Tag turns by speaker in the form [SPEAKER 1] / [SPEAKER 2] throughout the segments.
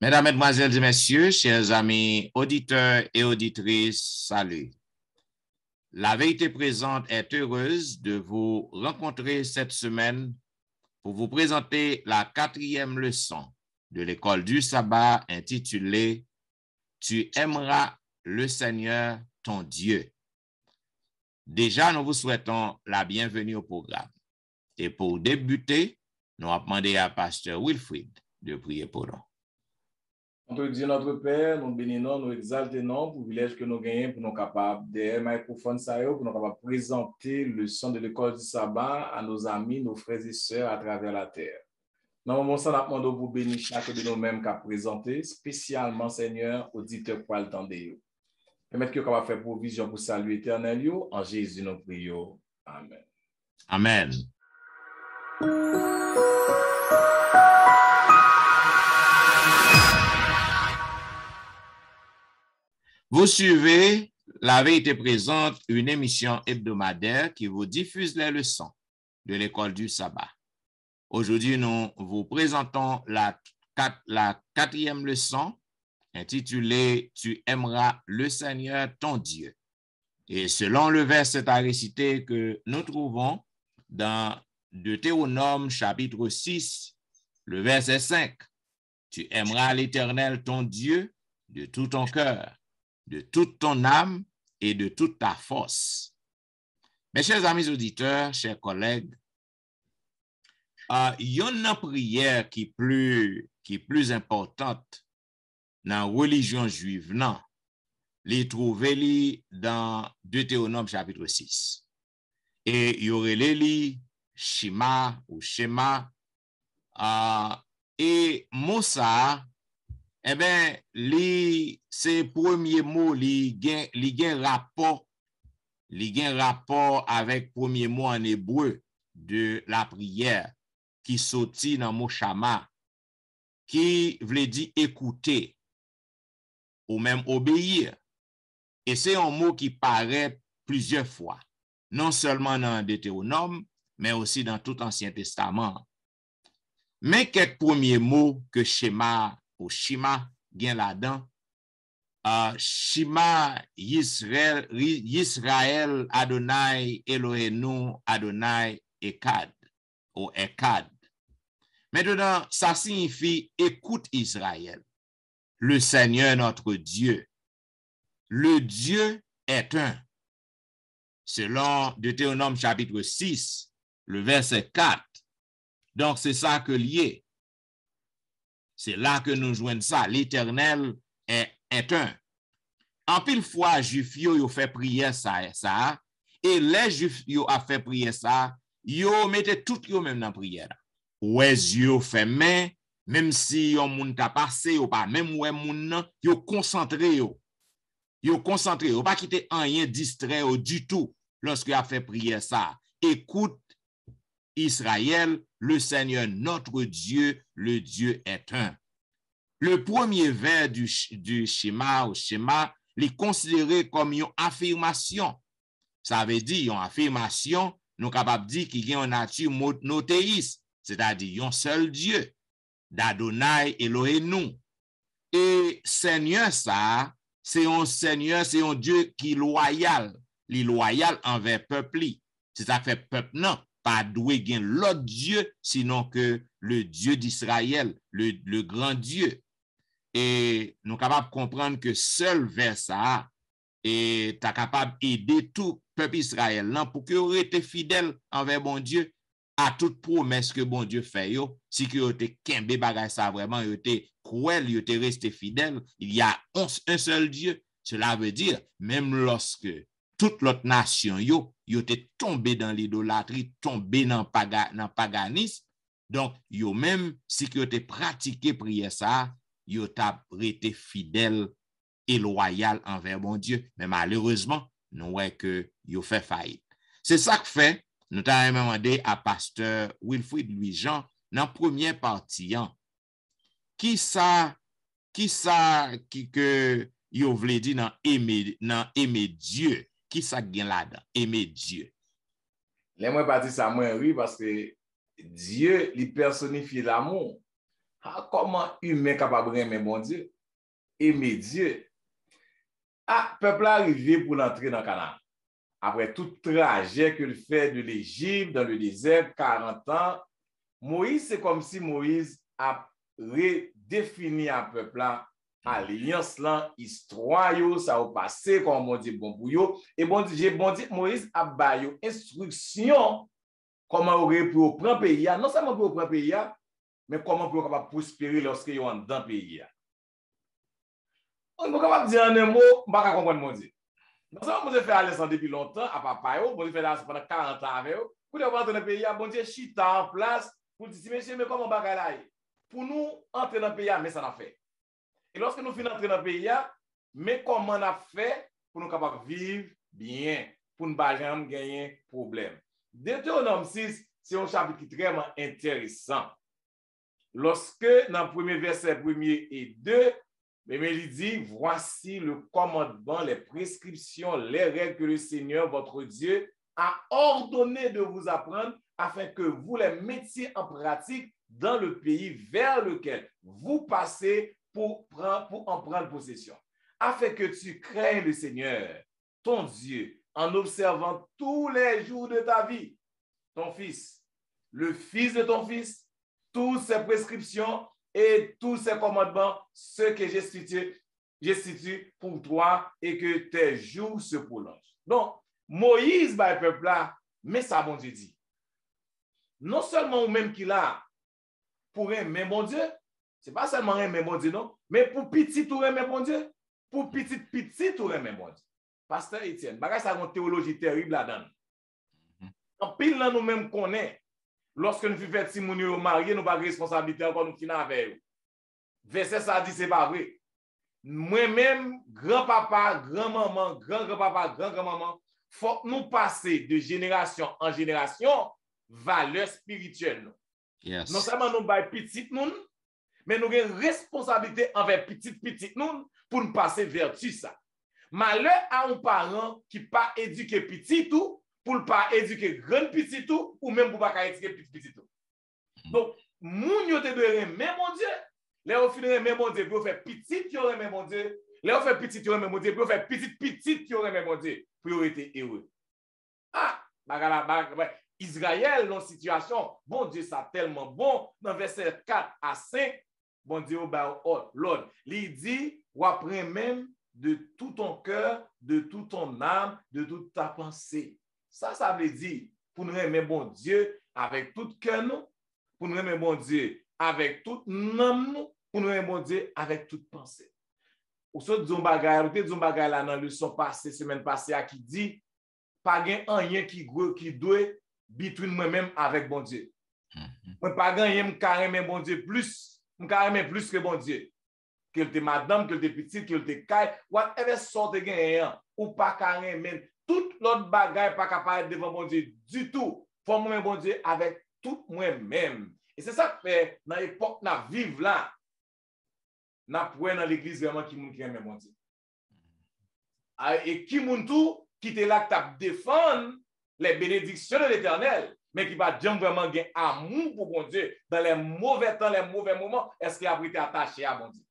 [SPEAKER 1] Mesdames, Mesdemoiselles et Messieurs, chers amis auditeurs et auditrices, salut. La Vérité Présente est heureuse de vous rencontrer cette semaine pour vous présenter la 4e leçon de l'école du sabbat intitulée « Tu aimeras le Seigneur ton Dieu ». Déjà, nous vous souhaitons la bienvenue au programme. Et pour débuter, nous allons demander à Pasteur Wilfrid de prier pour nous.
[SPEAKER 2] Notre Dieu, notre Père, nous bénissons, nous exaltons le privilège que nous gagnons pour nous capables de microphone pour nous capables de présenter le son de l'école du sabbat à nos amis, nos frères et sœurs à travers la terre. Dans le moment où nous demandons pour bénir chaque de nous-mêmes qu'à présenter, spécialement, Seigneur, auditeur pour attendre. Permettre que nous capable faire provision pour salut éternel, en Jésus nous prions. Amen.
[SPEAKER 1] Amen. Vous suivez La Vérité Présente, une émission hebdomadaire qui vous diffuse les leçons de l'école du sabbat. Aujourd'hui, nous vous présentons la 4e leçon intitulée « Tu aimeras le Seigneur ton Dieu ». Et selon le verset à réciter que nous trouvons dans Deutéronome chapitre 6, le verset 5, « Tu aimeras l'Éternel ton Dieu de tout ton cœur, de toute ton âme et de toute ta force. » Mes chers amis auditeurs, chers collègues, il y a une prière qui est plus importante dans la religion juive, non? Les trouver dans Deutéronome chapitre 6. Et il y aurait les Shema ou Shema. Et Moussa, eh bien, ces premiers mots, li gen rapport avec premier mot en hébreu de la prière qui sortit dans le mot Shama, qui veut dire écouter ou même obéir. Et c'est un mot qui paraît plusieurs fois, non seulement dans Deutéronome, mais aussi dans tout l'Ancien Testament. Mais quelques premiers mots que Shema ou Shema gen là-dedans, Shema Yisrael Adonai Elohenu Adonai Ekad ou Ekad. Maintenant, ça signifie écoute Israël, le Seigneur notre Dieu. Le Dieu est un. Selon Deutéronome chapitre 6, le verset 4. Donc, c'est ça que lié. C'est là que nous joignons ça. L'Éternel est un. En pile fois, Juifs yo fait prière ça, et les Juifs yo a fait prière ça, yo mettez tout yo même dans prière. Ouais, yo fait main, même si yon moun ta passé ou pas, même ouais moun nan, yo concentré yo. Yo concentré, yo pas quitter rien distrait du tout lorsque a fait prière ça. Écoute Israël, le Seigneur notre Dieu, le Dieu est un. Le premier vers du Shema ou Shema, est considéré comme une affirmation. Ça veut dire une affirmation, nous sommes capables de dire qu'il y a une nature monothéiste, c'est-à-dire un seul Dieu, d'Adonai Elohenu. Et Seigneur, ça, c'est un Seigneur, c'est un Dieu qui est loyal. Il est loyal envers peuple. C'est ça fait peuple, non, pas doué gain l'autre Dieu, sinon que le Dieu d'Israël, le grand Dieu. Et nous sommes capables de comprendre que seul vers ça est capable d'aider tout peuple Israël pour que vous été fidèle envers bon Dieu à toute promesse que bon Dieu fait. Si vous avez kembe bagay ça vraiment, vous avez cruel, vous avez resté fidèle, il y a un seul Dieu. Cela veut dire, même lorsque toute l'autre nation, vous avez tombé dans l'idolâtrie, tombé dans le paganisme, donc vous même, si vous avez pratiqué prière ça, yo t'a été fidèle et loyal envers bon Dieu. Mais malheureusement, nous voyons que yo fait faillite. C'est ça que fait, nous t'avons demandé à pasteur Wilfrid Louis-Jean, dans la première partie, qui que yo vle dit dans aimer Dieu, qui ça gen là-dedans, aimer Dieu.
[SPEAKER 2] Les moi parti ça moi oui parce que Dieu lui personnifie l'amour. Comment humain capable d'aimer bon Dieu? Aimer Dieu. Peuple arrivé pour l'entrer dans Canaan. Après tout trajet qu'il fait de l'Égypte dans le désert, 40 ans, Moïse, c'est comme si Moïse a redéfini un peuple là, alliance là, histoire, ça a passé comme on dit bon pour yo. Et bon Dieu, Moïse a baillé instruction comment aurait pu prendre pays, non seulement pour prendre pays, mais comment pour capable prospérer lorsque yo en dans pays. On est capable de dire un mot, on va pas comprendre mon Dieu. Non seulement vous avez fait Alexandre depuis longtemps, à papa, vous avez fait là pendant 40 ans avec vous, pour entrer dans le pays, bon Dieu, chita en place, pour dire, monsieur, mais comment on va là? Pour nous entrer dans le pays, mais ça n'a fait. Et lorsque nous finissons d'entrer dans le pays, mais comment on a fait pour nous capables de vivre bien, pour ne pas jamais gagner problème. Deutéronome 6, c'est un chapitre qui est vraiment intéressant. Lorsque, dans le premier verset 1er et 2, il dit, voici le commandement, les prescriptions, les règles que le Seigneur, votre Dieu, a ordonné de vous apprendre afin que vous les mettiez en pratique dans le pays vers lequel vous passez pour en prendre possession. Afin que tu craignes le Seigneur, ton Dieu, en observant tous les jours de ta vie, ton fils, le fils de ton fils, toutes ses prescriptions et tous ces commandements, ce que j'institue pour toi et que tes jours se prolongent. Donc, Moïse, le peuple là, mais ça, bon Dieu dit. Non seulement ou même qu'il a pour aimer mon Dieu, c'est pas seulement aimer mon Dieu, non, mais pour petit ou aimer mon Dieu, pour petit ou aimer mon Dieu. Pasteur Etienne, bagay ça une théologie terrible là-dedans. En pile là nous-mêmes connaît. Lorsque nous faisons si nous sommes mariés, nous n'avons pas de responsabilité encore nous finir avec eux. Verset ça dit c'est pas vrai. Moi-même, grand-papa, grand-maman, grand-grand-papa, grand-grand-maman, faut nous passer de génération en génération valeurs spirituelles.
[SPEAKER 1] Yes.
[SPEAKER 2] Non seulement nous bail petit nous, mais nous avons une responsabilité envers petit nous pour nous passer vertu ça. Malheur à un parent qui pas éduqué petit tout pour ne pas éduquer grand petit tout ou même pour pas éduquer petit tout. Donc, moun yo te doit aimer mon Dieu. Les au fin aimer mon Dieu, pour faire petit qui aurait aimer mon Dieu. Les au faire petit qui aurait aimer mon Dieu, pour faire petit qui aurait aimer mon Dieu, pour être heureux. Israël dans situation, bon Dieu ça tellement bon dans verset 4 à 5, bon Dieu l'ordre. Il dit ou après même de tout ton cœur, de toute ton âme, de toute ta pensée. Ça veut dire, pour nous aimer bon Dieu avec tout cœur, pour nous aimer bon Dieu avec toute âme, pour nous aimer bon Dieu avec toute pensée. Ou ce bagay là dans leçon passée, semaine passée, qui dit, pas rien qui doit between moi-même avec bon Dieu. Moi, pas rien carrément bon Dieu plus, carrément plus que bon Dieu. Que te madame, que te petite, que te caille, whatever sorte de gagnant, ou pas carrément tout l'autre bagaille pas capable devant mon Dieu du tout. Faut moi bon Dieu avec tout moi-même. Et c'est ça que fait dans l'époque na vivre là. Na pour dans l'église vraiment qui moun qui aime mon Dieu. Et qui moun tout qui était là qui défendre les bénédictions de l'Éternel, mais qui va jamais vraiment gagner amour pour mon Dieu dans les mauvais temps, les mauvais moments, est-ce qu'il a été attaché à mon Dieu?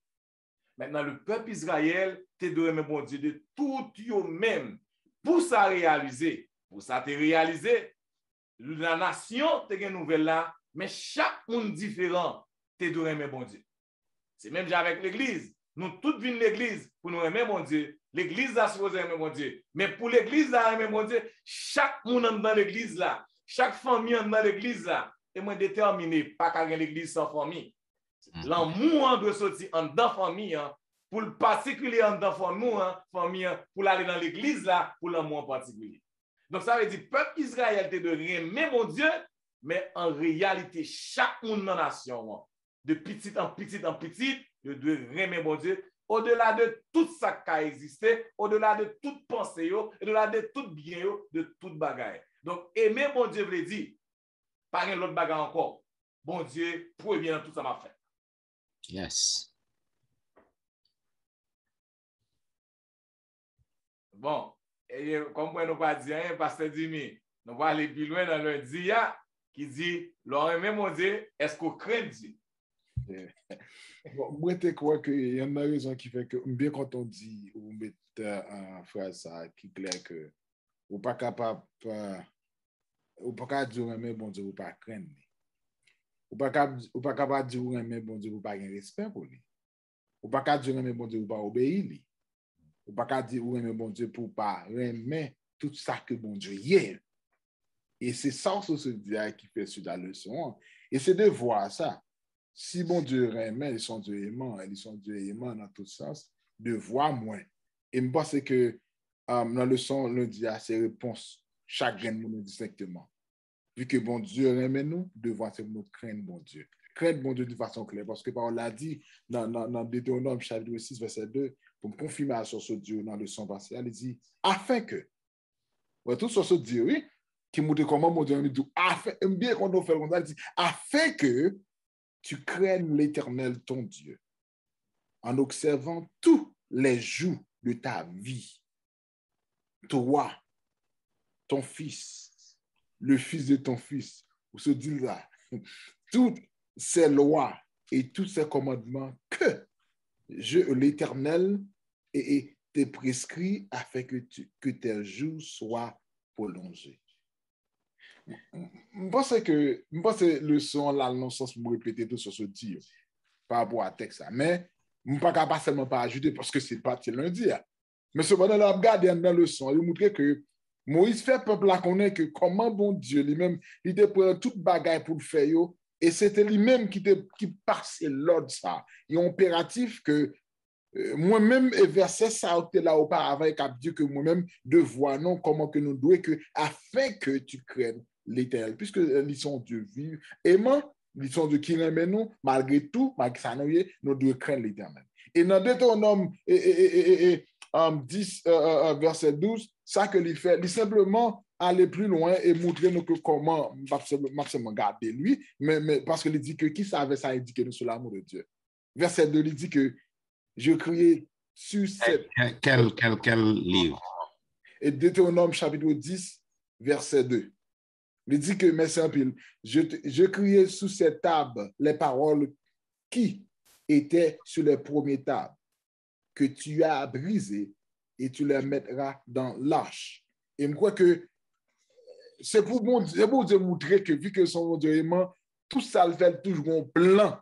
[SPEAKER 2] Maintenant le peuple Israël te doit aimer mon Dieu de tout eux-mêmes. Pour ça réaliser, la nation te une nouvelle là, mais chaque monde différent te doit aimer bon Dieu. C'est même avec l'église. Nous tous venons l'église pour nous aimer mon Dieu. L'église a supposé aimer mon Dieu. Mais pour l'église à aimer mon Dieu, chaque monde dans l'église là, chaque famille dans l'église là, est moins déterminé pas qu'à l'église sans famille. L'amour doit sortir en dans famille. Pour le particulier en dans famille, pour aller dans l'église là, pour l'amour en particulier. Donc ça veut dire, peuple Israël te de aimer mon Dieu, mais en réalité, chaque monde dans la nation, de petit en petit en petit, de aimer mon Dieu, au-delà de tout ça qui a existé, au-delà de toute pensée, au-delà de tout bien, de toute bagaille. Donc aimer mon Dieu veut dire, pas un autre bagaille encore. Bon Dieu, pour bien dans tout ça m'a fait.
[SPEAKER 1] Yes.
[SPEAKER 2] Bon, et comme nous ne pas dire, pasteur Dimi, nous allons aller plus loin dans le dia qui dit, l'on aime mon Dieu, est-ce qu'on craint Dieu?
[SPEAKER 3] Bon, moi, je crois qu'il y a une raison qui fait que, bien quand on dit, ou met en phrase ça, qui est clair que, ou pas capable, ou pas capable de dire, mais bon Dieu, ou pas craindre. Ou pas capable de dire, mais bon Dieu, ou pas avoir respect pour lui. Ou pas capable de dire, mais bon Dieu, ou pas obéir lui. Ou pas capable de dire, mais bon Dieu, pour pas remettre tout ça que bon Dieu y est. Et c'est ça, ce diable qui fait sur la leçon. Et c'est de voir ça. Si bon Dieu remet, ils sont Dieu aimant, ils sont Dieu aimant dans tout sens, de voir moins. Et je pense que dans la leçon, on dit à ses réponses, chaque grain nous distinctement. Vu que bon Dieu remet nous, devoir c'est nous craindre bon Dieu. Craindre bon Dieu de façon claire. Parce que on l'a dit dans Deutéronome chapitre 6, verset 2, pour me confirmer sur ce Dieu dans le leçon passée, il dit, afin que, tout sur ce Dieu, oui, qui montre comment mon Dieu dit, afin, bien qu'on nous fait comme ça, il dit, afin que tu craignes l'Éternel ton Dieu, en observant tous les jours de ta vie. Toi, ton fils, le fils de ton fils, ou se dit là, toutes ces lois et tous ces commandements que l'Éternel te prescrit afin que tes jours soient prolongés. Je pense que le son, là, non sens me répéter tout sur ce dire par rapport à texte. Mais je ne peux pas seulement pas ajouter parce que c'est pas lundi. Mais cependant, là, regarde dans le son, il montre que Moïse fait peuple là connaît que comment bon Dieu lui-même, il était prêt toute bagaille pour le faire, et c'était lui-même qui passait l'ordre ça. Il est impératif que moi-même, verset ça, là auparavant, et a dit que moi-même, de voir non comment que nous devons, que afin que tu craignes l'Éternel, puisque ils sont Dieu vivant, aimant, ils sont Dieu qui remet nous, malgré tout, malgré ça, nous devons craindre l'Éternel. Et dans Deutéronome 10, verset 12, ça que il fait, il simplement aller plus loin et montrer nous que comment, maximum garder lui, mais parce qu'il dit que qui savait ça indiquer nous sur l'amour de Dieu. Verset 2, il dit que je criais sur cette...
[SPEAKER 1] Quel livre?
[SPEAKER 3] Et Deutéronome chapitre 10, verset 2. Il dit que, mais c'est un pile, je criais sous cette table les paroles qui étaient sur les premières tables, que tu as brisées et tu les mettras dans l'arche. Et je crois que c'est pour Dieu montrer que, vu que son Dieu aimant, tout ça le fait toujours en plan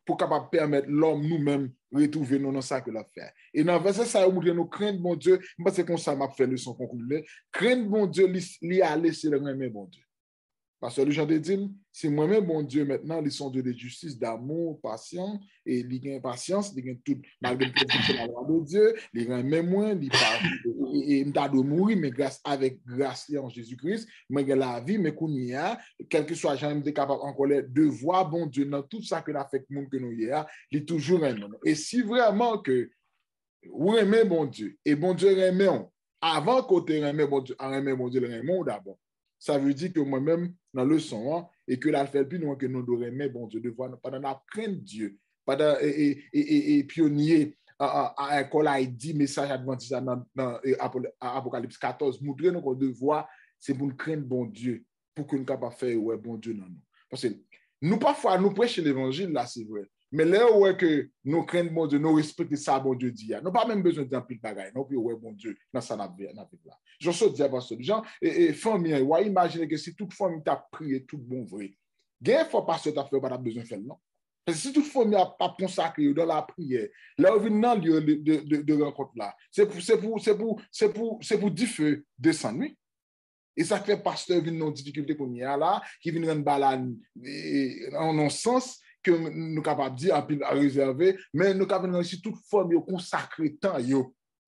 [SPEAKER 3] pour capable permettre l'homme nous-mêmes retrouver nous dans ça que l'a fait. Et dans le verset ça, nous nous craindre bon Dieu, parce que comme ça m'a fait leçon conclue, craindre bon Dieu, lui a laissé le remettre bon Dieu. Parce que le genre de dire, c'est moi-même, bon Dieu, maintenant, ils sont de justice, d'amour, patience, et ils ont patience, ils ont tout, malgré la loi de Dieu, ils ont même moins, ils parlent, et ils ont de mourir, mais avec grâce en Jésus-Christ, mais la vie, mais qu'on y a, quel que soit, j'en ai capable encore de voir, bon Dieu, dans tout ça que l'a fait, monde que nous y a, il est toujours un homme. Et si vraiment que vous aimez bon Dieu, et bon Dieu aimez, avant qu'on te aimé bon Dieu, le aimons d'abord. Ça veut dire que moi-même, dans le son, et que la fait plus loin que nous devons aimer, bon Dieu, de voir, pendant la crainte Dieu, pendant et pionnier à école a dit message adventiste dans Apocalypse 14, montrer nous qu'on devoir, c'est pour nous craindre bon Dieu, pour que nous capables de faire ouais, bon Dieu dans nous. Parce que nous, parfois, nous prêchons l'évangile, là, c'est vrai. Mais là où est que nous craignons bon Dieu, nous respectons ça, bon Dieu dit, nous n'avons pas même besoin d'un pile de bagaille, non plus, ouais, bon Dieu, dans ça, là. Je suis dit à pasteur, gens, et famille, ouais, imaginez que si toute famille t'a prié, tout bon vrai, il y a une fois pasteur t'a fait, pas besoin de faire, non? Parce que si toute famille n'a pas consacré dans la prière, là, où vient dans le lieu de rencontre là, c'est pour dire feu descendre, oui. Et ça fait pasteur vient dans difficulté qu'on y a là, qui vient dans balade en un sens que nous sommes capables de dire à réserver, mais nous sommes capables de dire toute forme consacrer temps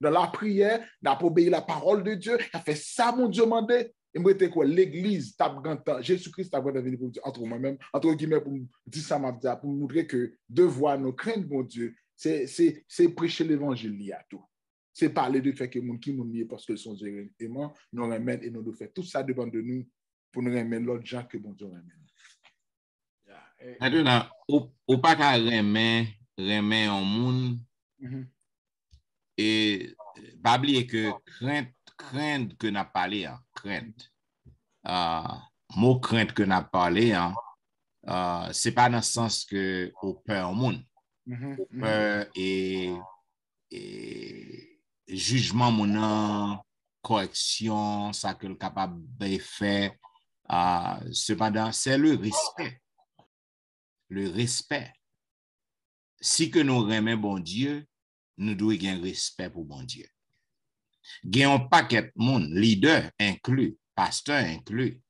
[SPEAKER 3] dans la prière, d'obéir la parole de Dieu, ça fait ça mon Dieu mandé. Et moi quoi l'église tape grand temps, Jésus-Christ a venir pour dire entre moi-même, entre guillemets pour dire ça pour montrer que devoir nous craindre mon Dieu, c'est prêcher l'évangile à tout. C'est parler de fait que mon qui nous parce que sont Dieu aimant, nous remettre et nous devons faire tout ça dépend de nous pour nous remettre l'autre gens que bon Dieu remet.
[SPEAKER 1] Maintenant, ou pas qu'à remet en monde et pas oublier que crainte que n'a parlé, crainte. Mot crainte que n'a parlé, c'est pas dans le sens que au peur monde. Peur et jugement mon correction, ça que le capable de faire. Cependant, c'est le respect. Le respect. Si que nous aimons bon Dieu, nous devons avoir un respect pour bon Dieu. Il y a un paquet de monde, leader inclus, pasteur inclus.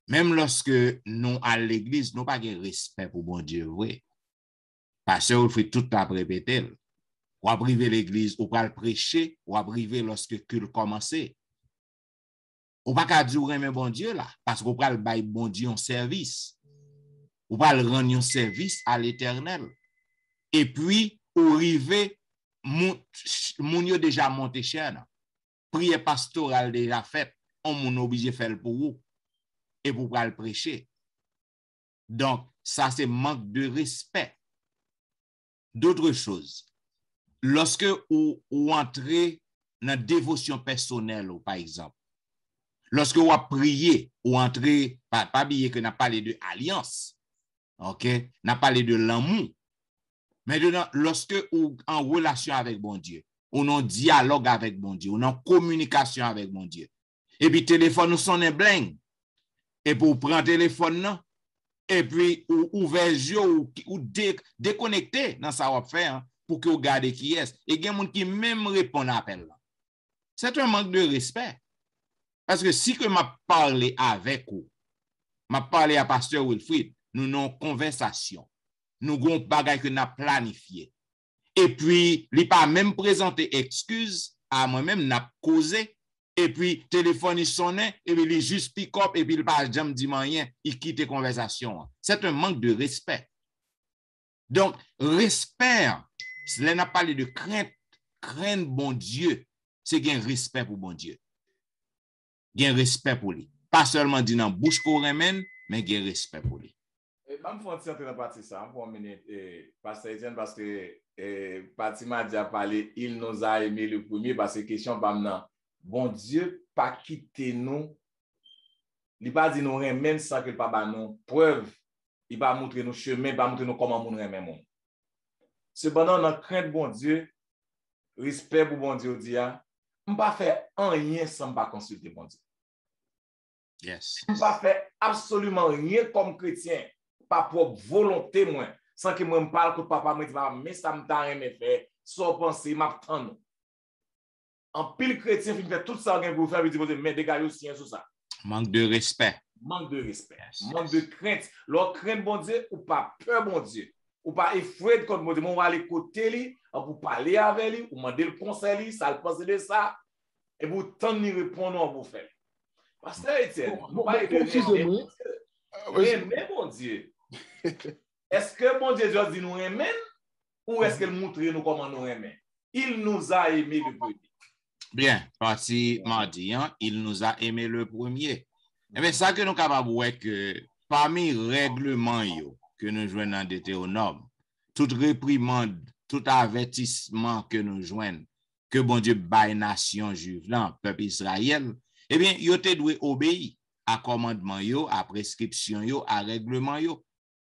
[SPEAKER 1] Même lorsque nous à l'église, nous n'avons pas de respect pour bon Dieu, oui. Pasteur, il fait tout à répéter. Ou à priver l'église, ou à le prêcher, ou à priver lorsque le culte commence. Ou pas qu'à dire mais bon Dieu là, parce qu'on va le bailler bon Dieu en service. Ou va le rendre un service à l'Éternel. Et puis, ou arriver, moun yo déjà monté cher. Prière pastorale déjà faite, on moun obligé faire pour vous et pour le prêcher. Donc, ça c'est manque de respect. D'autres choses. Lorsque vous entrez dans la dévotion personnelle, par exemple, lorsque vous priez, ou entrez, pas oublier que n'a parlé de alliance, ok, n'a parlé de l'amour. Maintenant, lorsque vous en relation avec bon Dieu, ou en dialogue avec bon Dieu, ou en communication avec bon Dieu, et puis téléphone nous sonne bling, et pour prendre téléphone non, et puis ou ouvert yeux ou déconnecter dans ça va faire hein, pour que vous gardez qui est. Et il y a des gens qui même répondent à l'appel. C'est un manque de respect. Parce que si que m'a parlé avec vous, m'a parlé à pasteur Wilfrid, nous avons une conversation. Nous avons un bagage que nous avons planifié. Et puis, il n'a pas même présenté excuse à moi-même, n'a causé. Et puis, téléphone il sonnait, et puis il juste pick up, et puis il pas jamais dit rien, il quitte la conversation. C'est un manque de respect. Donc, respect, cela n'a pas parlé de crainte bon Dieu, c'est un respect pour bon Dieu. Il y a un respect pour lui. Pas seulement dit dans bouche qu'on remène, mais il y a un respect pour lui.
[SPEAKER 2] Je vais me faire entrer dans la partie ça pour une minute, Pasteur Etienne, parce que partie m'a déjà parlé, il nous a aimé le premier, parce que question pas maintenant. Bon Dieu, pas quitter nous. Il pas dit nous remène sans que le papa nous preuve. Il va montrer nos chemins, il va montrer nous comment nous remène. Cependant, dans crainte bon Dieu, respect pour bon Dieu, dit, on ne va pas faire rien sans ne pas consulter bon Dieu.
[SPEAKER 1] Yes.
[SPEAKER 2] On ne va pas faire absolument rien comme chrétien, pas pour volonté, moi, sans que moi me parle que papa me dit, mais ça me t'a rien fait, sans penser, m'attend. En pile chrétien, il fait tout ça pour faire, il dit, mais dégagez aussi sur ça.
[SPEAKER 1] Manque de respect.
[SPEAKER 2] Manque de respect.
[SPEAKER 1] Yes.
[SPEAKER 2] Manque de crainte. Leur crainte bon Dieu ou pas peur bon Dieu. Ou pas effrayé contre bon Dieu. On va aller côté lui, pour parler avec lui, ou demander le conseil, ça le pense de ça. Et vous tentez de répondre à vous faire. Pasteur Etienne, vous parlez de aimer mon Dieu. Est-ce que mon Dieu dit nous aimer ou est-ce qu'il montre nous comment nous aimer? Il nous a aimé le premier.
[SPEAKER 1] Bien, parti mardi, hein, il nous a aimé le premier. Eh bien, ça que nous sommes capables de voir que parmi les règlements que nous joignons dans Deutéronome, toute réprimande, tout avertissement que nous joignons, que bon Dieu baille nation juive, là, peuple Israël, eh bien, yo te doit obéir à commandement yo, à prescription yo, à règlement yo.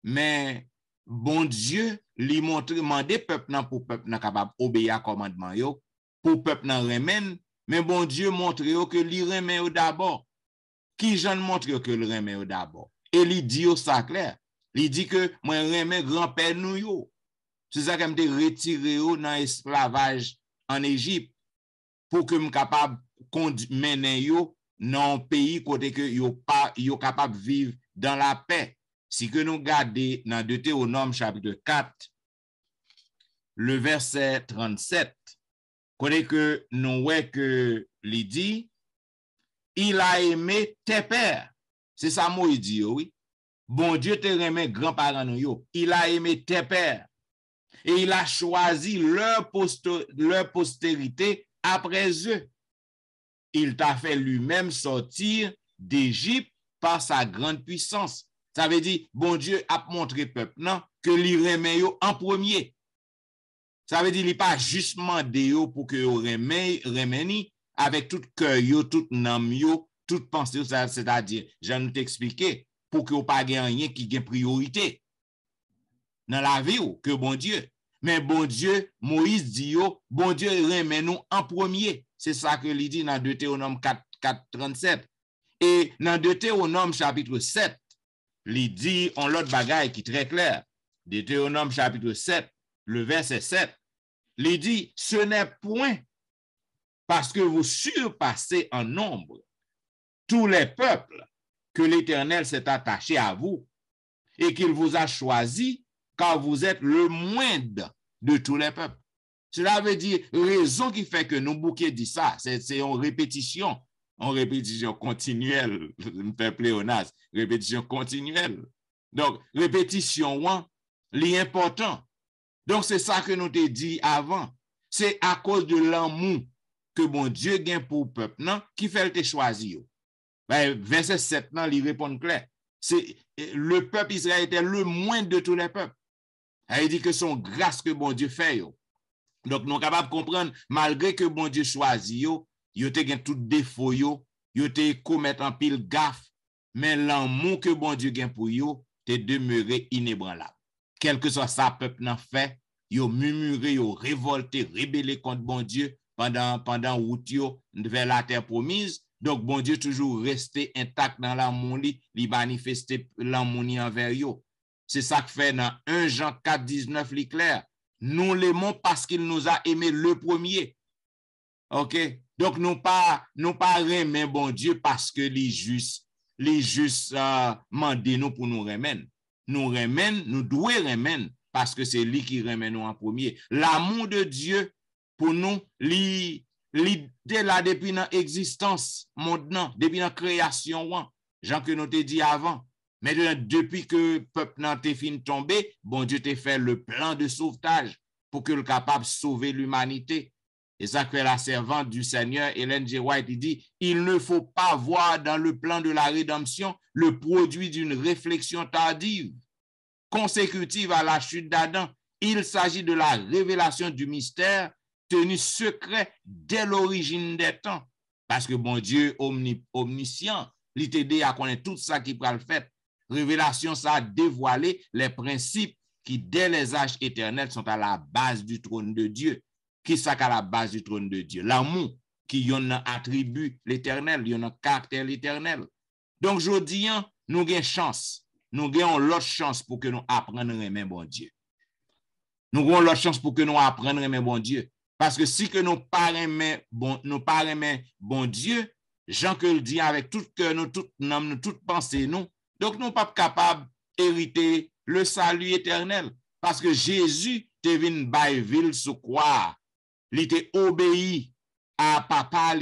[SPEAKER 1] Mais bon Dieu lui montre mandé peuple nan pour peuple nan capable obéir à commandement yo, pour peuple nan remen, mais bon Dieu montre yo que li remen yo d'abord. Qui j'en montre yo que le remen yo d'abord. Et li dit yo ça clair. Li dit que moi remen grand-père nou yo. C'est ça que me retiré yo dans esclavage en Égypte pour que me capable mener yo dans un pays côté que yo capable vivre dans la paix. Si que nous regardons dans Deutéronome chapitre 4, le verset 37, côté que nous voyons que il dit, il a aimé tes pères. C'est ça Moïse dit, oui. Bon Dieu te remet grands-parents nous yo. Il a aimé tes pères. Et il a choisi leur postérité après eux. Il t'a fait lui-même sortir d'Égypte par sa grande puissance. Ça veut dire, bon Dieu a montré peuple, non, que li remet yo en premier. Ça veut dire, il pas juste mandé yo pour que yo remeni avec tout cœur yo, tout nam yo, toute pensée, c'est-à-dire, je vais nous t'expliquer, pour que vous pas rien qui gagne priorité dans la vie que bon Dieu. Mais bon Dieu, Moïse dit yo, bon Dieu remet nous en premier. C'est ça que il dit dans Deutéronome 4:37. Et dans Deutéronome chapitre 7, il dit on l'autre bagaille qui est très clair. Deutéronome chapitre 7, le verset 7, il dit ce n'est point parce que vous surpassez en nombre tous les peuples que l'Éternel s'est attaché à vous et qu'il vous a choisi car vous êtes le moindre de tous les peuples. Cela veut dire, raison qui fait que nous bouquets dit ça, c'est une répétition continuelle, pléonasme, répétition continuelle. Donc, répétition, l'important. Donc, c'est ça que nous t'ai dit avant. C'est à cause de l'amour que bon Dieu gagne pour le peuple, non, qui fait te choisir. Ben, verset 7, non, il répond clair. C'est le peuple Israël était le moindre de tous les peuples. Il dit que son grâce que bon Dieu fait. Yo. Donc, nous sommes capables de comprendre, malgré que bon Dieu choisit, yo te gen tout défaut, yo te commettre en pile gaffe, mais l'amour que bon Dieu gagne pour yo, te demeuré inébranlable. Quel que soit ça, peuple n'a fait, yo murmuré, yo révolté, rébellé contre bon Dieu pendant route yo vers la terre promise. Donc, bon Dieu toujours resté intact dans l'amour, il manifesté l'amour envers yo. C'est ça que fait dans 1 Jean 4:19 l'éclair. Nous l'aimons parce qu'il nous a aimé le premier. OK? Donc, nous pas remen bon Dieu parce que les justes mandent nous pour nous remen. Nous devons remen parce que c'est lui qui remen nous en premier. L'amour de Dieu pour nous, l'idée là depuis notre existence, maintenant, depuis notre création, Jean que nous te dit avant. Mais depuis que le peuple n'a pas fini de tomber, bon Dieu t'a fait le plan de sauvetage pour qu'il soit capable de sauver l'humanité. Et ça que la servante du Seigneur, Ellen G. White, il dit, il ne faut pas voir dans le plan de la rédemption le produit d'une réflexion tardive, consécutive à la chute d'Adam. Il s'agit de la révélation du mystère tenu secret dès l'origine des temps. Parce que bon Dieu omniscient, il t'a aidé à connaître tout ça qui peut le faire. Révélation, ça a dévoilé les principes qui, dès les âges éternels, sont à la base du trône de Dieu. Qui est à la base du trône de Dieu? L'amour, qui y a un attribut l'éternel, il y a un caractère l'éternel. Donc, je dis, nous avons chance. Nous avons l'autre chance pour que nous apprenions à aimer bon Dieu. Nous avons l'autre chance pour que nous apprenions à aimer bon Dieu. Parce que si que nous pas aimer bon Dieu, Jean que le dit avec tout cœur, nous, toute âme, nous, toute pensée, nous, donc, nous ne sommes pas capables d'hériter le salut éternel. Parce que Jésus te venu by ville sous quoi? Il était obéi à papa,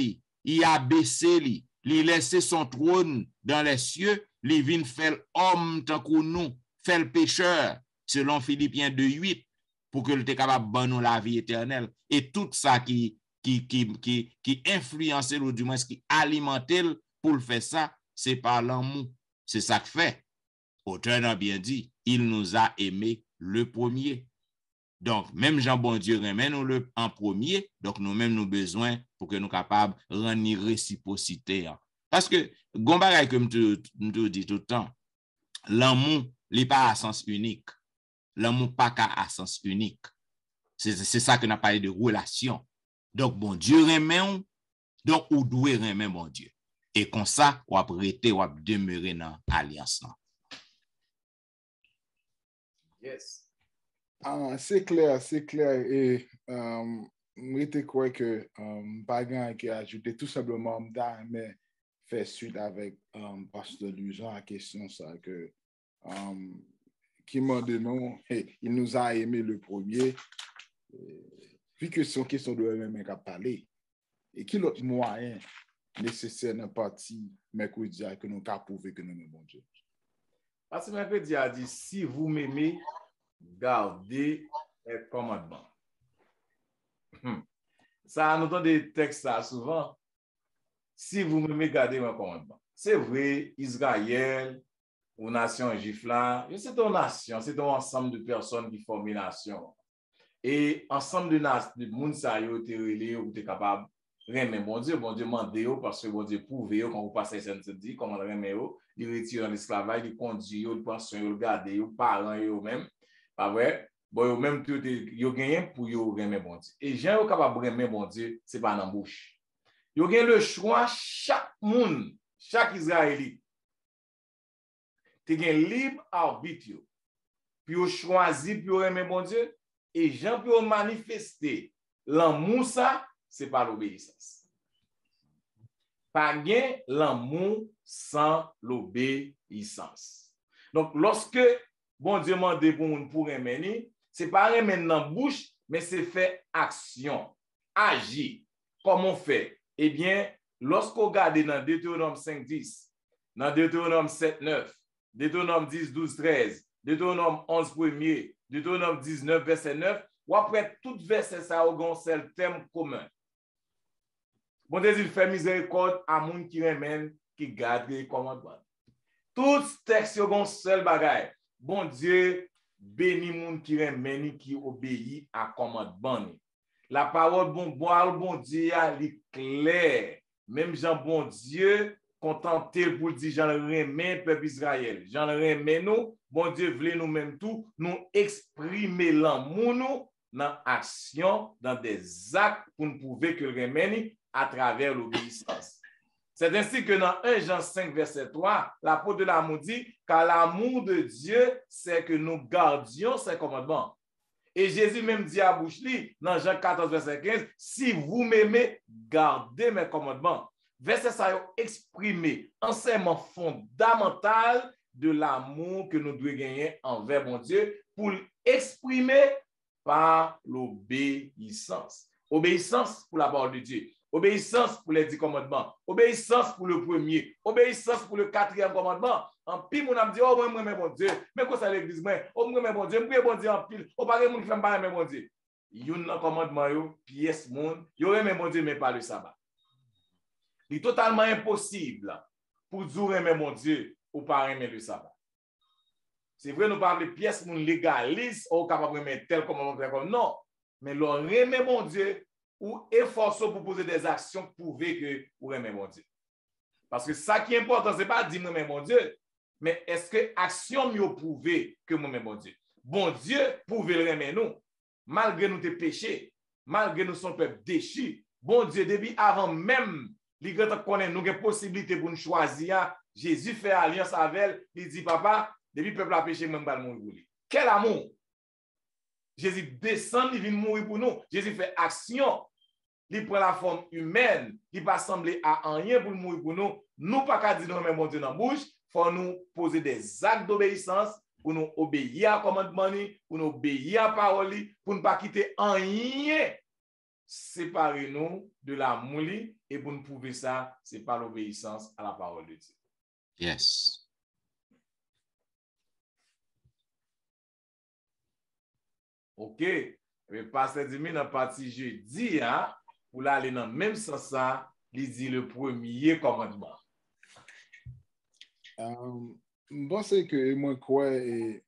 [SPEAKER 1] il a baissé, il laissé son trône dans les cieux, il vient faire homme tant que nous, faire pécheur, selon Philippiens 2:8, pour que il soit capable de donner la vie éternelle. Et tout ça qui influence, ou du moins qui alimente pour le faire ça, c'est par l'amour. C'est ça que fait. Auteur a bien dit, il nous a aimé le premier. Donc, même Jean bon Dieu remet nous le en premier, donc nous-mêmes nous besoin pour que nous capables de rendre réciprocité. Parce que, Gombara, comme tu dis tout le temps, l'amour n'est pas à sens unique. L'amour pas qu'à sens unique. C'est ça que nous parlé de relation. Donc, bon Dieu remet, donc, ou doit remet bon Dieu. Et comme ça, on va prêter, on va demeurer dans l'alliance.
[SPEAKER 2] Yes.
[SPEAKER 3] C'est clair. Et je crois que Bagan qui a ajouté tout simplement, mais fait suite avec Pasteur Lujan à la question ça, que qui m'a donné, il nous a aimé le premier, puis que c'est une question de même qu'à parler. Et qui l'autre moyen nécessaire dans la partie mercredi que nous avons prouvé que nous aimons bon Dieu.
[SPEAKER 2] Parce que mercredi a dit, si vous m'aimez, gardez les commandements. Ça, nous entendons des textes ça souvent. Si vous m'aimez, gardez mes commandements. C'est vrai, Israël, ou nation juive là, c'est une nation, c'est un ensemble de personnes qui forment une nation. Et ensemble de monde ça yo te relé ou te capable remet bon Dieu mande yo parce que bon Dieu prouve yo quand vous passez dit comment remet yo, il retire dans l'esclavage, il conduit yo, il prend soin yo, il garde yo, parents yo même, pas vrai? Bon yo même tout yo gagné pour yo remet bon Dieu. Et gens yo capable remet bon Dieu, c'est pas dans bouche. Yo gagné le choix chaque monde, chaque Israélite. Tu gen libre arbitre yo. Puis yo choisi pour aimer bon Dieu et gens pour manifester l'amour ça c'est pas l'obéissance. Pas gen l'amour sans l'obéissance. Donc lorsque bon Dieu mande pour aimer, c'est pas aimer dans bouche mais c'est faire action, agir. Comment on fait? Eh bien, lorsqu'on regarde dans Deutéronome 5:10, dans Deutéronome 7:9, Deutéronome 10:12, 13, Deutéronome 11:1, Deutéronome 19, verset 9, ou après tout verset ça, on a un seul thème commun. Bon Dieu, il fait miséricorde à moun qui remène, qui garde les commandements. Tout texte, on a un seul bagage. Bon Dieu, béni moun qui remène, qui obéit à commandement. La parole bon Dieu, elle est claire. Même Jean bon Dieu, contenté pour dire j'en remets peuple Israël. J'en remets nous, bon Dieu voulait nous même tout, nous exprimer l'amour nous dans action, dans des actes pour nous prouver que le remède à travers l'obéissance. C'est ainsi que dans 1 Jean 5, verset 3, l'apôtre de l'amour dit, car l'amour de Dieu, c'est que nous gardions ses commandements. Et Jésus même dit à Bouchli, dans Jean 14, verset 15, si vous m'aimez, gardez mes commandements. Verset ça exprimé enseignement fondamental de l'amour que nous devons gagner envers mon Dieu pour l'exprimer par l'obéissance. Obéissance pour la parole de Dieu. Obéissance pour les 10 commandements. Obéissance pour le premier. Obéissance pour le 4e commandement. En pile, mon âme dit, oh, moi, mon Dieu. Mais quoi ça l'église, moi? Oh, moi, mon Dieu. Moi, bon Dieu, en pile. Oh, pas mon qui fait pas, mon Dieu. Yon nan commandement, yo, pièce, moun, yo, mon Dieu, mais pas le sabbat. Il est totalement impossible pour dire, mais mon Dieu, ou pas aimer le sabbat. C'est vrai, nous parlons de pièces, nous légalise, ou capable de mettre tel comme non. Mais l'on remet mon Dieu, ou efforce pour poser des actions pour prouver que vous aimez mon Dieu. Parce que ça qui est important, ce n'est pas dire moi mon Dieu, mais est-ce que action mieux prouver que moi mon Dieu? Bon Dieu prouve le aimer nous, malgré nous tes péchés, malgré nous son peuple déchu. Bon Dieu, depuis avant même, nous avons possibilité pour nous choisir. Jésus fait alliance avec elle, il dit papa, depuis le peuple a péché, même pas le monde. Quel amour! Jésus descend, il vient mourir pour nous. Jésus fait action. Il prend la forme humaine. Il va sembler à rien pour mourir pour nous. Nous, pas qu'à dire, mais mon Dieu dans la bouche. Il faut nous poser des actes d'obéissance pour nous obéir à commandement, pour nous obéir à parole, pour ne pas quitter rien. Séparer nous de l'amour et pour nous prouver ça, c'est par l'obéissance à la parole de Dieu.
[SPEAKER 1] Yes.
[SPEAKER 2] OK. Mais pasteur Dimi dans partie jeudi, hein, pour aller dans le même sens, il dit le premier commandement.
[SPEAKER 3] Bon, c'est que moi, quoi, et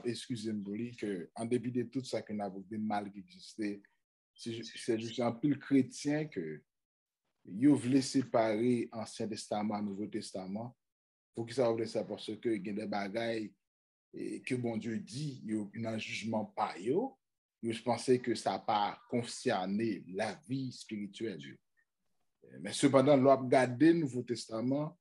[SPEAKER 3] excusez-moi, que en dépit de tout ça que nous avons de mal qui existait, c'est juste un pile chrétien que vous voulez séparer Ancien Testament, Nouveau Testament. Pour que ça voulait ça parce que il y a des bagailles que bon Dieu dit, il y a un jugement pas yo. Je pensais que ça n'a pas concerné la vie spirituelle. Mais cependant, l'on a regardé le Nouveau Testament,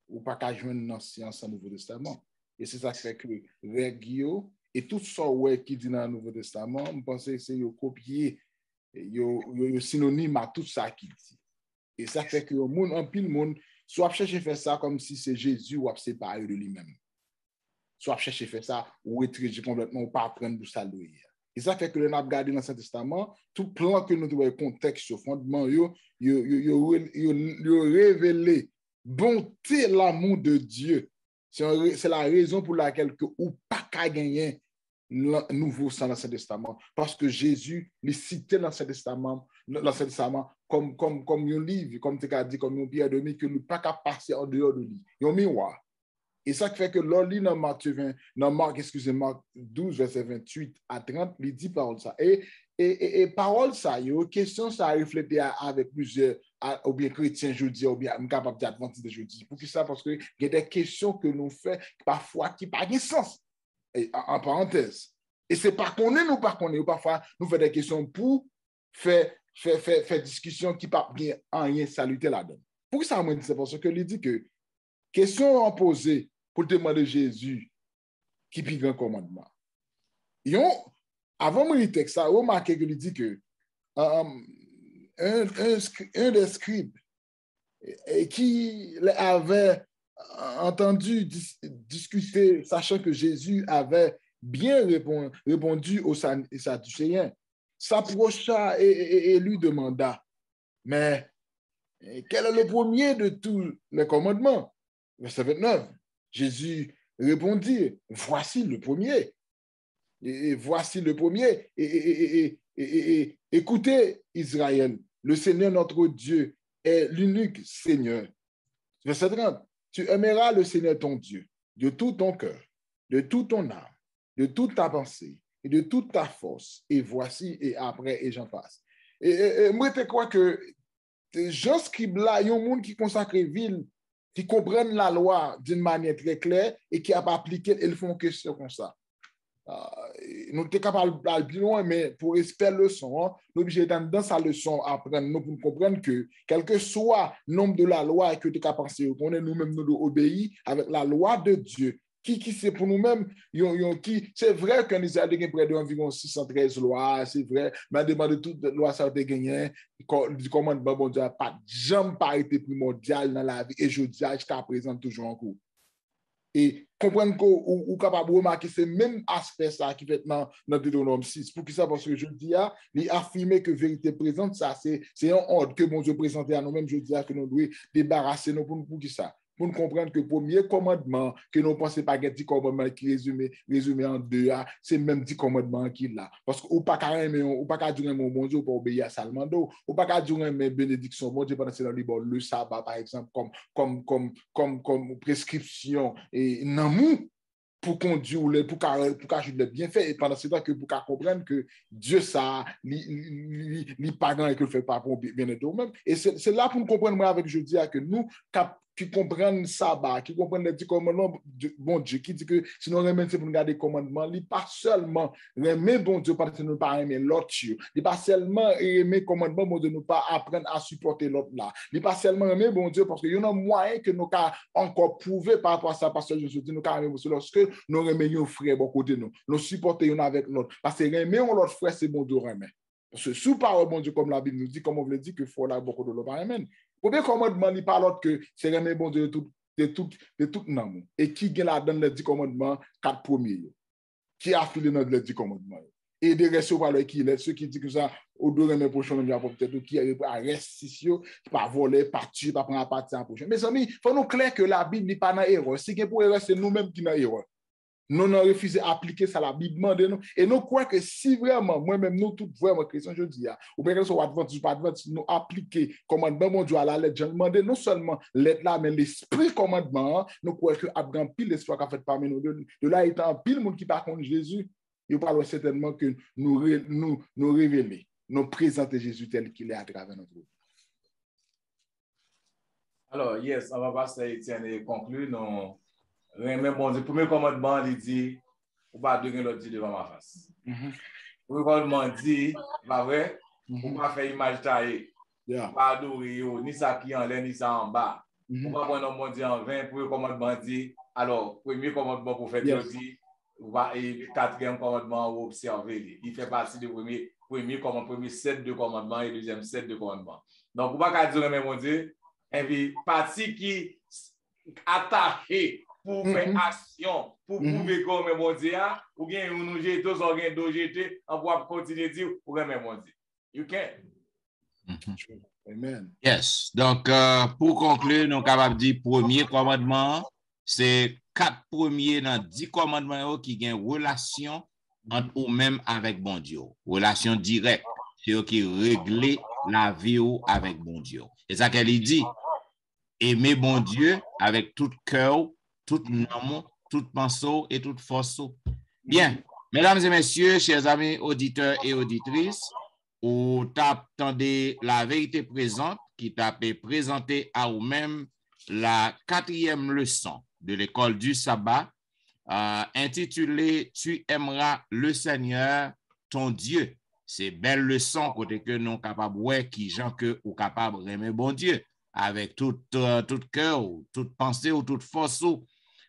[SPEAKER 3] ou pas qu'à joindre l'Ancien sans Nouveau Testament. Et c'est ça qui fait que Régio et tout ça qui dit dans le Nouveau Testament, je pense que c'est copier, synonyme à tout ça qui dit. Et ça fait que un pile monde soit chercher faire ça comme si c'est Jésus ou séparé de lui-même. Soit chercher faire ça ou étranger complètement ou pas apprendre pour ça. Et ça fait que nous avons regardé dans l'Ancien Testament, tout plan que nous devons contexte, fondement, révélé bonté, l'amour de Dieu. C'est la raison pour laquelle que ou pas qu'à gagner nouveau sans l'Ancien Testament. Parce que Jésus, il citait l'Ancien Testament comme un livre, comme tu as dit, comme un pierre de mi, que nous pas qu'à passer en dehors de lui. Il y a un miroir. Et ça fait que l'on lit dans Marc 12, verset 28 à 30, il dit par ça. Et Et parole ça, yo, question ça a reflété avec plusieurs, ou bien chrétiens jeudi, ou bien capable d'adventistes de jeudi. Pour qui ça? Parce que il y a des questions que nous faisons parfois qui n'ont pas de sens. Et, en parenthèse. Et c'est pas qu'on est, nous pas qu'on est, ou parfois nous faisons des questions pour faire discussion qui pas bien en rien saluter là-dedans. Pour ça, moi, c'est parce que il dit que question posée pour le témoin de Jésus qui pique un commandement. Avant de lire texte, ça, remarquez qu'il dit que un des scribes qui avait entendu discuter, sachant que Jésus avait bien répondu aux Sadducéens, s'approcha et lui demanda, mais quel est le premier de tous les commandements? Verset 29. Jésus répondit, voici le premier. Et voici le premier. Et écoutez, Israël, le Seigneur notre Dieu est l'unique Seigneur. Verset 30. Tu aimeras le Seigneur ton Dieu de tout ton cœur, de toute ton âme, de toute ta pensée et de toute ta force. Et voici, et après, et j'en passe. Et moi, je crois que Jean Scribe là, il y a un monde qui consacre ville, qui comprennent la loi d'une manière très claire et qui a pas appliqué, ils font question comme ça. Nous sommes capables d'aller plus loin, mais pour espérer le leçon, nous sommes obligés d'être dans sa leçon apprendre, nous pour comprendre que, quel que soit le nombre de la loi que tu as pensé, qu'on est nous-mêmes nous obéir avec la loi de Dieu. Qui c'est pour nous-mêmes, c'est vrai qu'un Israël a près d'environ 613 lois, c'est vrai, mais demande de toute loi ça a été gagné, du commandement bon Dieu n'a pas jamais pas été primordial dans la vie, et je dis jusqu'à présent toujours en cours. Et comprendre qu'on est capable de remarquer ce même aspect ça qui fait dans Deutéronome 6. Pour qui ça? Parce que je dis, il affirme que vérité présente, ça, c'est un ordre que mon Dieu présentait à nous-mêmes. Je dis que nous devons débarrasser nous pour qui ça? Pour nous comprendre que le premier commandement, que nous pensons pas qu'il y a 10 commandements qui résumé en deux, c'est même 10 commandements qu'il a. Parce qu'on ne peut pas dire mon Dieu pour obéir à Salmando, on ne peut pas dire mes bénédictions, bon Dieu, pendant que c'est dans le sabbat, par exemple, comme prescription et non pour conduire, pour qu'ajouter le bienfait, et pendant ce temps que pour comprendre que Dieu ça, les pagans et que le fait pas pour bien-être eux-mêmes. Et c'est là pour nous comprendre, moi, avec je dis que nous, qui comprennent ça, qui comprennent les 10 commandements, bon Dieu, qui dit que si nous remettons pour nous garder les commandements, il n'est pas seulement remettre bon Dieu parce que nous ne pas aimer l'autre, il n'est pas seulement aimer commandements, bon Dieu, nous pas apprendre à supporter l'autre là. Il n'est pas seulement aimer bon Dieu parce qu'il y a un moyen que nous avons encore prouvé par rapport à ça, parce que je dis, nous avons lorsque nous remettons un frère bon côté nous supportons avec l'autre. Parce que remettre l'autre frère, c'est bon Dieu remet. Parce que sous parole bon Dieu, comme la Bible nous dit, comme on vous le dit, que faut là beaucoup de l'autre. Amen. Premier commandement, il parle que c'est remettre bon Dieu de tout nom. Et qui est là dans les 10 commandements, 4 premiers. Qui a affilé dans les 10 commandements. Et de recevoir le qui est, ceux qui disent que ça, au dos de mes prochains, peut-être qui a restitution, qui pas voler, pas tuer, pas prendre à partir à prochain. Mes amis, il faut nous clair que la Bible n'est pas dans l'erreur. Si c'est pour erreur, c'est nous-mêmes qui dans l'erreur. Nous avons refusé d'appliquer ça, la Bible demande nous. Et nous croyons que si vraiment, moi-même, nous tous vraiment chrétiens, je dis, ou bien que ce soit adventiste, pas adventiste, nous appliquer commandement mon Dieu à la lettre, je demande non seulement l'être là, mais l'esprit commandement, nous croyons que Abraham pile l'espoir qu'a fait parmi nous. De là étant pile monde qui par contre Jésus, il parle certainement que nous révéler, nous présenter Jésus tel qu'il est à travers notre vie.
[SPEAKER 2] Alors, yes, on va passer Étienne et conclure. Mais bon, le premier commandement, il dit, ou pas donner l'autre devant ma face. Le premier commandement dit, pas vrai, ou pas faire image taillée, pas adorer, ni ça qui en l'air, ni ça en bas. Ou pas prendre un bon Dieu en vain. Premier commandement dit, alors, premier commandement pour faire dit, et quatrième commandement, vous observez. Il fait partie du premier set de commandements et deuxième set de commandements. Donc, vous ne pouvez pas dire, mais mon Dieu, une partie qui attaquée pour faire action, pour prouver qu'on est mon Dieu, ou bien nous jetons tous organes d'OGT, on va continuer à dire, ou bien mon Dieu. You can.
[SPEAKER 3] Amen.
[SPEAKER 1] Yes. Donc, pour conclure, nous sommes capables de dire premier commandement, c'est 4 premiers dans 10 commandements qui ont une relation entre eux-mêmes avec bon Dieu. Relation directe. C'est eux qui règlent la vie avec bon Dieu. C'est ça qu'elle dit. Aimer bon Dieu avec tout cœur, toute âme, toute pensée et toute force. Bien. Mesdames et messieurs, chers amis auditeurs et auditrices, ou t'attendez la vérité présente qui t'a présenté à vous-même la 4e leçon de l'école du sabbat intitulée « Tu aimeras le Seigneur, ton Dieu ». C'est belle leçon côté que nous capables ouais qui gens que ou capable aimer bon Dieu avec tout cœur, toute pensée ou toute force.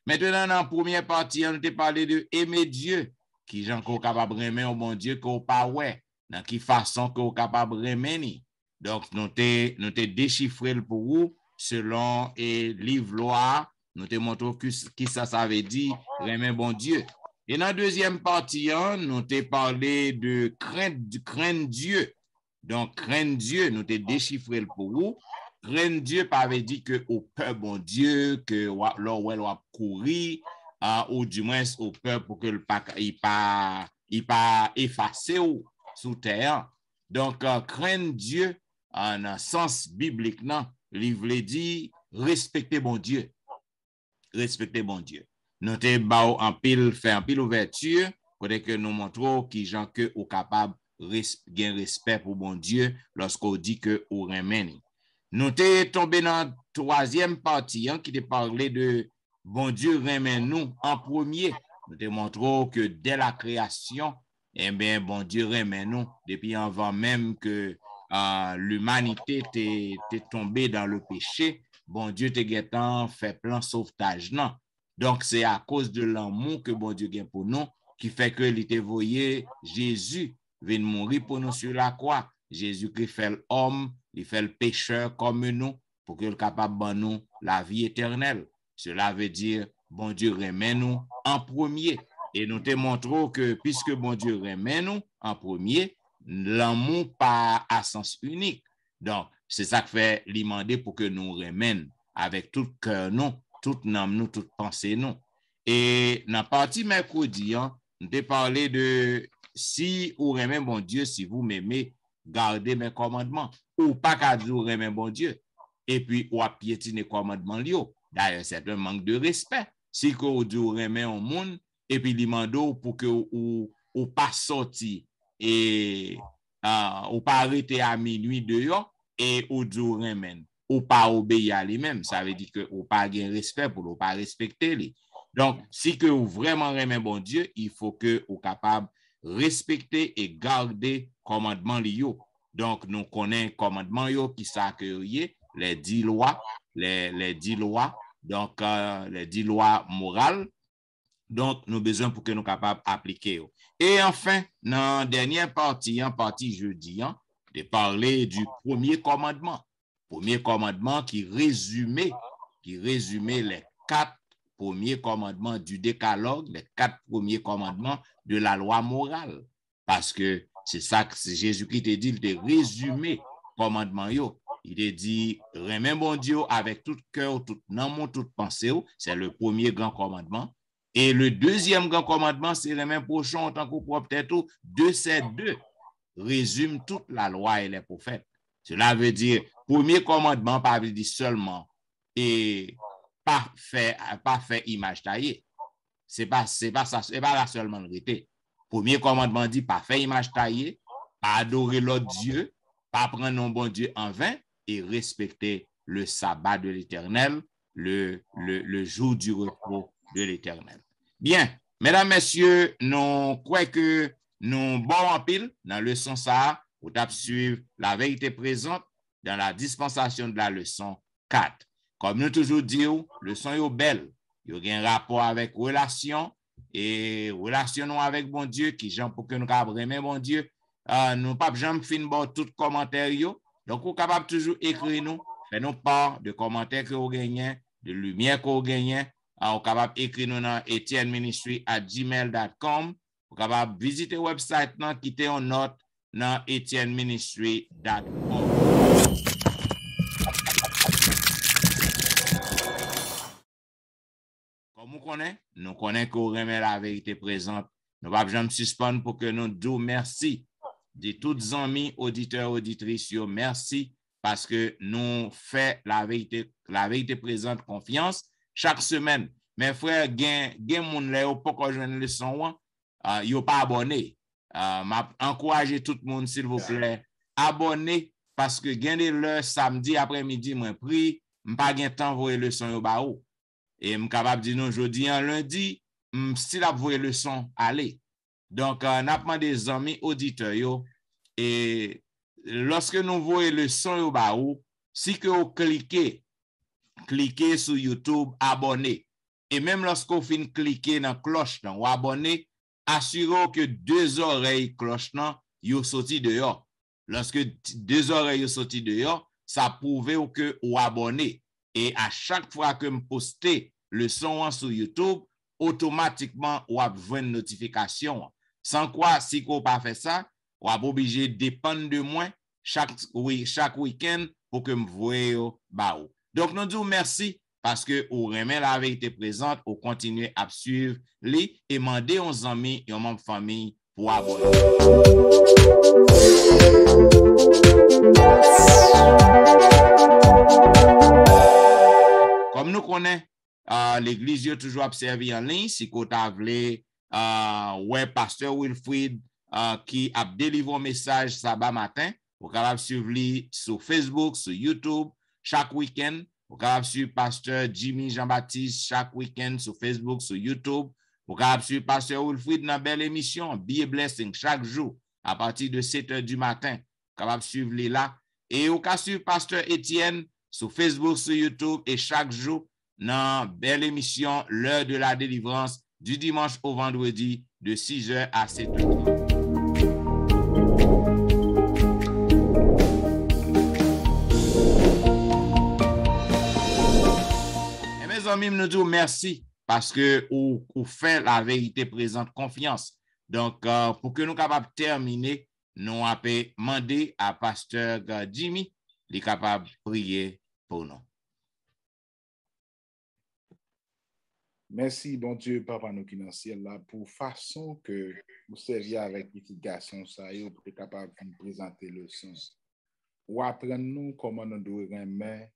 [SPEAKER 1] Maintenant, dans la première partie, on t'a parlé de aimer Dieu, qui gens qu'on capable aimer au bon Dieu qu'on pas ouais, dans qui façon qu'on capable aimer. Donc nous t'ai déchiffré pour vous selon et livre loi, nous t'ai montré qui ça veut dire aimer bon Dieu. Et dans la deuxième partie, nous t'ai parlé de craindre Dieu. Donc, craindre Dieu, nous t'ai déchiffré pour vous. Craindre Dieu, pas veut dire que au peur bon Dieu, que l'on va courir, ou du moins au peur pour que il pas effacé sous terre. Donc, craindre Dieu, en un sens biblique, non, il veut dire respecter bon Dieu. Respecter bon Dieu. Nous te bao en pile, fait en pile ouverture, pour que nous montrons qui gens que ou capable gain respect pour bon Dieu lorsqu'on dit que ou remène. Nous te tombé dans la troisième partie qui te parlait de bon Dieu remène nous en premier. Nous te montrons que dès la création, eh bien, bon Dieu remène nous depuis avant même que l'humanité t'est tombée dans le péché. Bon Dieu te guettant fait plan sauvetage non. Donc c'est à cause de l'amour que bon Dieu gagne pour nous qui fait que il te voyé Jésus vient mourir pour nous sur la croix. Jésus qui fait l'homme, il fait le pécheur comme nous pour qu'il soit capable de nous la vie éternelle. Cela veut dire bon Dieu remet nous en premier et nous te montrons que puisque bon Dieu remet nous en premier, l'amour pas à sens unique. Donc c'est ça que fait demander pour que nous remène avec tout cœur nous, toute âme nous, toute pensée nous. Et dans la partie mercredi, nous avons parlé de si vous aimez bon Dieu, si vous m'aimez, gardez mes commandements. Ou pas qu'à dire vous aimez bon Dieu. Et puis, ou à piétiner les commandements. D'ailleurs, c'est un manque de respect. Si vous dites vous aimez un monde, et puis demandez pour que vous pas sorti et ou pas arrêter à minuit dehors et ou dites vous aimez. Ou pas obéir à lui-même, ça veut dire que ou pas gain respect pour ou pas respecter lui. Donc, si que vous vraiment aimez bon Dieu, il faut que vous capable respecter et garder commandement liyo. Donc, nous connaissons commandement yo qui ça que les 10 lois, les 10 lois, donc les 10 lois morales. Donc, nous avons besoin pour que nous capables d'appliquer. Et enfin, dans la dernière partie, en partie jeudi, de parler du premier commandement. Premier commandement qui résumait les 4 premiers commandements du décalogue, les 4 premiers commandements de la loi morale. Parce que c'est ça que Jésus-Christ te dit, il te résumé commandement yo. Il te dit, remets bon Dieu avec tout cœur, tout âme, toute pensée. C'est le premier grand commandement. Et le deuxième grand commandement, c'est remets prochain en tant que propre tête. De ces deux résume toute la loi et les prophètes. Cela veut dire, premier commandement, pas veut dire seulement et pas fait image taillée. C'est pas ça, c'est pas là seulement le vérité. Premier commandement dit pas faire image taillée, pas adorer l'autre Dieu, pas prendre non bon Dieu en vain et respecter le sabbat de l'Éternel, le jour du repos de l'Éternel. Bien, mesdames, messieurs, nous croyons que nous bon en pile dans le leçon ça, pour suivre la vérité présente dans la dispensation de la leçon 4. Comme nous toujours disons, leçon est belle. Il y a un rapport avec relation et relation avec bon Dieu qui j'en pour que nous capables aimer bon Dieu. Nous pas jamais fin bon tout commentaire yo. Donc vous capable toujours écrire nous, faire nous part de commentaires que vous gagnez, de lumière que vous gagnez. Vous capable écrire nous dans etienneministry@gmail.com. Vous capable visiter le website nan quitter une note dans etienneministry.com. Comme nous connaissons que vous remet la vérité présente. Nous ne pouvons jamais suspendre pour que nous disons merci de tous les amis, auditeurs, auditrices. Merci parce que nous faisons la vérité présente confiance chaque semaine. Mes frères, gen moun le ou pas qu'on joue une leçon, yo pas abonné. M'a encouragé tout le monde, s'il vous plaît, abonnez parce que gagner le samedi après-midi, moi pris, m'pas gen temps voyer leçon yo ba ou. Et m'capable dire non jeudi en lundi, m'style a voyer leçon aller. Donc n'a pas des amis auditeurs yo et lorsque nous voyons leçon yo ba ou, si que vous cliquez sur YouTube abonner et même lorsque vous fin cliquer dans cloche ou abonner, assurez que deux oreilles cloche nan yo sorti dehors. Lorsque deux oreilles yo sorti dehors, ça prouve que ou abonné et à chaque fois que me poster le son sur YouTube, automatiquement ou avez une notification. Sans quoi si vous pas fait ça, ou êtes obligé de dépendre de moi chaque week-end pour que me voyez ba ou. Donc nous disons merci parce que vous remet la vérité présente, vous continuez à suivre les et demander aux amis et aux membres de famille pour abonner. Comme nous connaissons, l'église a toujours observé en ligne, si vous avez ouais, pasteur Wilfrid qui a délivré un message sabbat matin, vous pouvez suivre sur Facebook, sur YouTube, chaque week-end. Vous pouvez suivre pasteur Jimmy Jean-Baptiste chaque week-end sur Facebook, sur YouTube. Vous pouvez suivre pasteur Wilfrid dans une belle émission, Be a Blessing, chaque jour, à partir de 7h du matin. Vous pouvez suivre les là. Et vous pouvez suivre pasteur Étienne sur Facebook, sur YouTube, et chaque jour, dans une belle émission, l'heure de la délivrance, du dimanche au vendredi, de 6h à 7h. Mes amis, nous disons merci parce que vous faites la vérité présente confiance. Donc, pour que nous capables de terminer, nous avons demandé à pasteur Jimmy de capable de prier pour nous.
[SPEAKER 3] Merci, bon Dieu, Papa nous qui dans le ciel, là, pour façon que vous serviez avec mitigation, ça y est, pour être capable de nous présenter le sens. Ou apprendre nous comment nous devons aimer,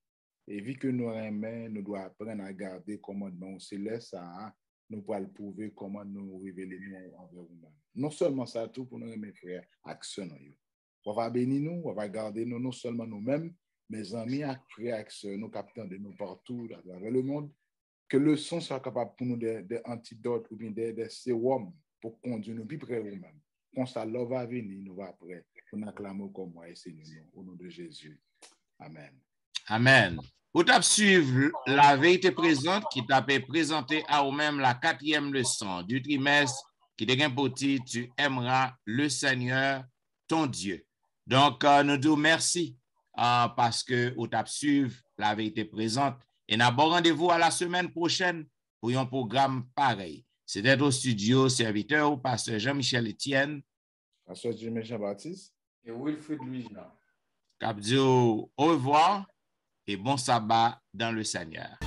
[SPEAKER 3] et vu que nous aimons, nous devons apprendre à garder commandement céleste, ça, nous pourrons le prouver comment nous révéler nous envers nous-mêmes. Non seulement ça, tout pour nous aimer, frères, action. On va bénir nous, on va garder nous, non seulement nous-mêmes, mes amis, frères, actions, nos capitaines de nous partout, à travers le monde. Que le son soit capable pour nous des antidotes ou bien des sérums pour conduire nous plus près nous-mêmes. Quand ça l'eau va venir, nous va après. Pour nous acclamer comme moi et Seigneur, au nom de Jésus. Amen.
[SPEAKER 1] Amen. Vous avez suivre la vérité présente qui t'a présenté à vous-même la 4e leçon du trimestre qui devient pour titre tu aimeras le Seigneur ton Dieu. Donc, nous disons merci parce que vous avez suivre la vérité présente. Et nous avons rendez-vous à la semaine prochaine pour un programme pareil. C'était au studio serviteur ou pasteur Jean-Michel Etienne.
[SPEAKER 3] Pasteur Jimmy Jean-Baptiste.
[SPEAKER 2] Et Wilfrid Louis-Jean.
[SPEAKER 1] Cap dit au revoir et bon sabbat dans le Seigneur.